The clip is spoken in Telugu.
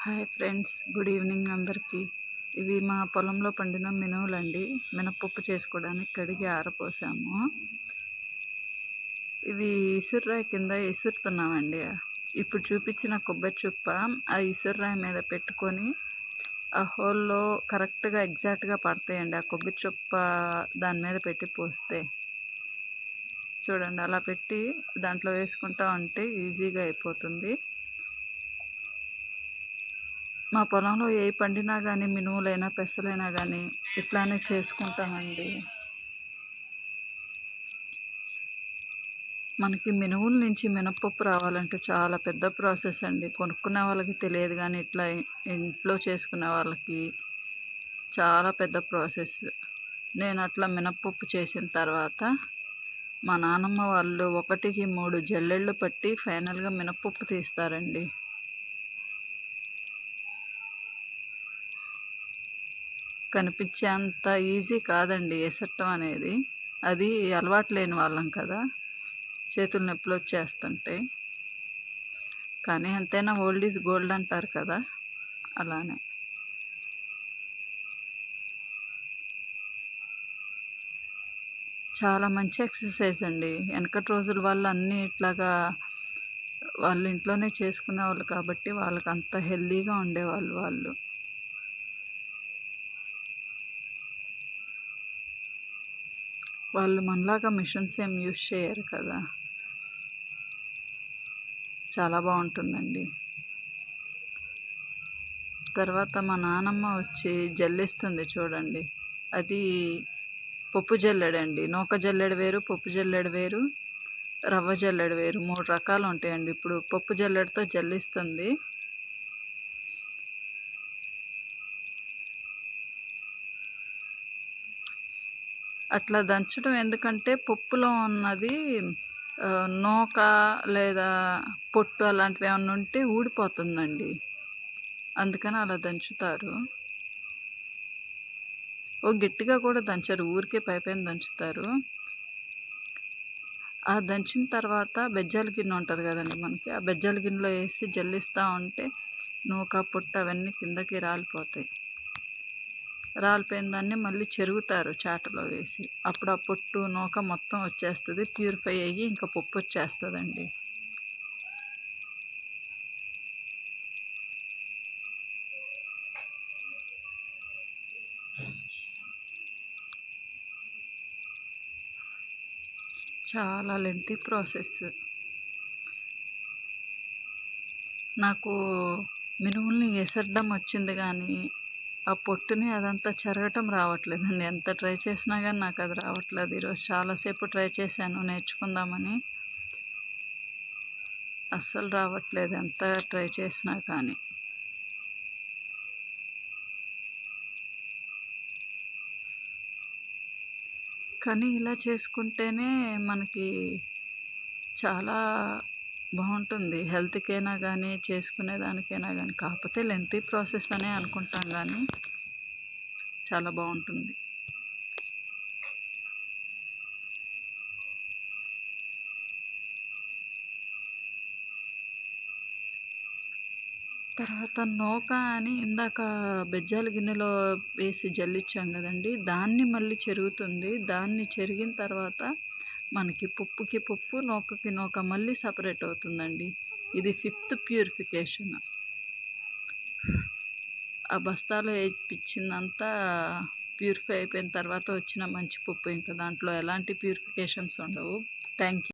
హాయ్ ఫ్రెండ్స్, గుడ్ ఈవినింగ్ అందరికీ. ఇవి మా పొలంలో పండిన మినువులండి. మినపప్పు చేసుకోవడానికి కడిగి ఆరపోసాము. ఇవి ఇసుర్రాయి కింద ఇసురుతున్నామండి. ఇప్పుడు చూపించిన కొబ్బరి చుప్ప ఆ ఇసుర్రాయి మీద పెట్టుకొని ఆ హోల్లో కరెక్ట్గా ఎగ్జాక్ట్గా పడతాయండి. ఆ కొబ్బరి చుప్ప దాని మీద పెట్టి పోస్తే చూడండి, అలా పెట్టి దాంట్లో వేసుకుంటా ఉంటే ఈజీగా అయిపోతుంది. మా పొలంలో ఏ పండినా కానీ, మినువులైనా పెసలైనా కానీ ఇట్లానే చేసుకుంటామండి. మనకి మినువుల నుంచి మినపప్పు రావాలంటే చాలా పెద్ద ప్రాసెస్ అండి. కొనుక్కునే వాళ్ళకి తెలియదు, కానీ ఇట్లా ఇంట్లో చేసుకునే వాళ్ళకి చాలా పెద్ద ప్రాసెస్. నేను అట్లా మినపప్పు చేసిన తర్వాత మా నాన్నమ్మ వాళ్ళు 1-3 జల్లెళ్ళు పట్టి ఫైనల్గా మినపప్పు తీస్తారండి. కనిపించేంత ఈజీ కాదండి ఎసట్టం అనేది. అది అలవాటు లేని వాళ్ళం కదా, చేతులు నొప్పులు వచ్చేస్తుంటాయి. కానీ ఎంతైనా ఓల్డ్ ఈజ్ గోల్డ్ అంటారు కదా, అలానే చాలా మంచి ఎక్సర్సైజ్ అండి. వెనకటి రోజుల వాళ్ళు అన్నీ ఇట్లాగా వాళ్ళ ఇంట్లోనే చేసుకునే వాళ్ళు కాబట్టి వాళ్ళకి అంత హెల్దీగా ఉండేవాళ్ళు. వాళ్ళు మనలాగా మిషన్స్ ఏం యూజ్ చేయరు కదా. చాలా బాగుంటుందండి. తర్వాత మా నానమ్మ వచ్చి జల్లిస్తుంది చూడండి. అది పప్పు జల్లెడండి. నూక జల్లెడ వేరు, పప్పు జల్లెడ వేరు, రవ్వ జల్లెడ వేరు, 3 రకాలు ఉంటాయండి. ఇప్పుడు పప్పు జల్లెడతో జల్లిస్తుంది. అట్లా దంచడం ఎందుకంటే పప్పులో ఉన్నది నూక లేదా పొట్టు అలాంటివి ఏమన్నా ఉంటే ఊడిపోతుందండి, అందుకని అలా దంచుతారు. గట్టిగా కూడా దంచరు, ఊరికే పైపైన దంచుతారు. ఆ దంచిన తర్వాత బెజ్జాల గిన్నె ఉంటుంది కదండి మనకి, ఆ బెజ్జాల గిన్నెలో వేసి జల్లిస్తూ ఉంటే నూక పొట్టు అవన్నీ కిందకి రాలిపోతాయి. రాలిపోయిన దాన్ని మళ్ళీ చెరుగుతారు చాటలో వేసి. అప్పుడు ఆ పొట్టు నూక మొత్తం వచ్చేస్తుంది, ప్యూరిఫై అయ్యి ఇంకా పప్పు వచ్చేస్తుందండి. చాలా లెంతీ ప్రాసెస్. నాకు మినుముల్ని ఎసరడం వచ్చింది, కానీ ఆ పొట్టుని అదంతా చెరగటం రావట్లేదండి. ఎంత ట్రై చేసినా కానీ నాకు అది రావట్లేదు. ఈరోజు చాలాసేపు ట్రై చేశాను నేర్చుకుందామని, అస్సలు రావట్లేదు ఎంత ట్రై చేసినా కానీ. కానీ ఇలా చేసుకుంటేనే మనకి చాలా బాగుంటుంది, హెల్త్కైనా కానీ చేసుకునే దానికైనా కానీ. కాకపోతే లెంతీ ప్రాసెస్ అనే అనుకుంటాం, కానీ చాలా బాగుంటుంది. తర్వాత నూక అని ఇందాక బెజ్జాల గిన్నెలో వేసి జల్లించాం కదండి, దాన్ని మళ్ళీ చెరుగుతుంది. దాన్ని చెరిగిన తర్వాత మనకి పప్పుకి పప్పు, నూకకి నూక మళ్ళీ సపరేట్ అవుతుందండి. ఇది 5th ప్యూరిఫికేషన్. ఆ బస్తాలో వేయించిందంతా ప్యూరిఫై అయిపోయిన తర్వాత వచ్చిన మంచి పప్పు. ఇంకా దాంట్లో ఎలాంటి ప్యూరిఫికేషన్స్ ఉండవు. Thank you.